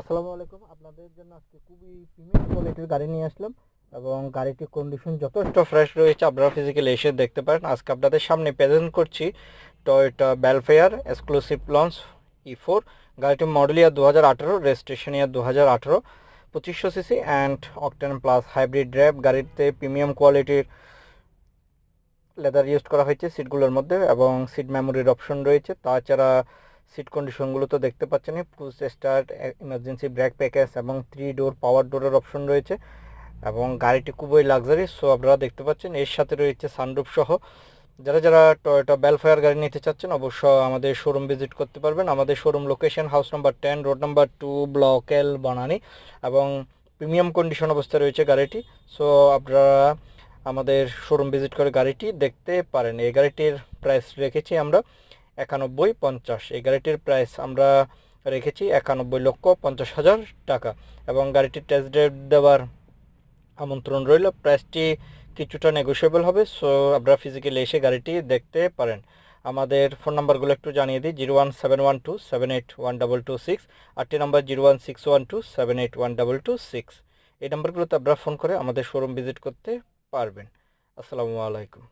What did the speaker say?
আসসালামু আলাইকুম। আপনাদের জন্য আজকে খুবই প্রিমিয়াম কোয়ালিটির গাড়ি নিয়ে আসলাম এবং গাড়িটির কন্ডিশন যথেষ্ট ফ্রেশ রয়েছে। আপনারা ফিজিক্যালি এসে দেখতে পারেন। আজকে আপনাদের সামনে প্রেজেন্ট করছি টয়োটা ভেলফেয়ার এক্সক্লুসিভ লঞ্চ E4। গাড়িটির model year 2018, registration year 2018, 2500 CC and octane plus hybrid drive. গাড়িতে প্রিমিয়াম কোয়ালিটির লেদার ইউজ করা হয়েছে সিটগুলোর মধ্যে এবং সিট মেমোরির অপশন রয়েছে। তাছাড়া সিট কন্ডিশনগুলো তো দেখতে পাচ্ছেন, push start, emergency break package এবং 3 ডোর পাওয়ার ডোরের অপশন রয়েছে এবং গাড়িটি খুবই লাক্সারি। সো আপনারা দেখতে পাচ্ছেন এর সাথে রয়েছে সানরুফ সহ। যারা যারা টয়োটা ভেলফেয়ার গাড়ি নিতে চাচ্ছেন অবশ্যই আমাদের শোরুম ভিজিট করতে পারবেন। আমাদের showroom location house number 10, road number 2, block এল, বনানী এবং প্রিমিয়াম কন্ডিশন অবস্থায় রয়েছে গাড়িটি। সো আপনারা আমাদের শোরুম ভিজিট করে গাড়িটি দেখতে পারেন। এই গাড়িটির প্রাইস রেখেছি আমরা 91,50। এই গাড়িটির প্রাইস আমরা রেখেছি 91,50,000 টাকা এবং গাড়িটির টেস্ট ড্রাইভ দেওয়ার আমন্ত্রণ রইল। প্রাইসটি কিছুটা নেগোশিয়েবল হবে। সো আপনারা ফিজিক্যালি এসে গাড়িটি দেখতে পারেন। আমাদের ফোন নাম্বারগুলো একটু জানিয়ে দিই। 01712781226, আরটি নাম্বার 01612781226। এই নাম্বারগুলোতে আপনারা ফোন করে আমাদের শোরুম ভিজিট করতে পারবেন। আসসালামু আলাইকুম।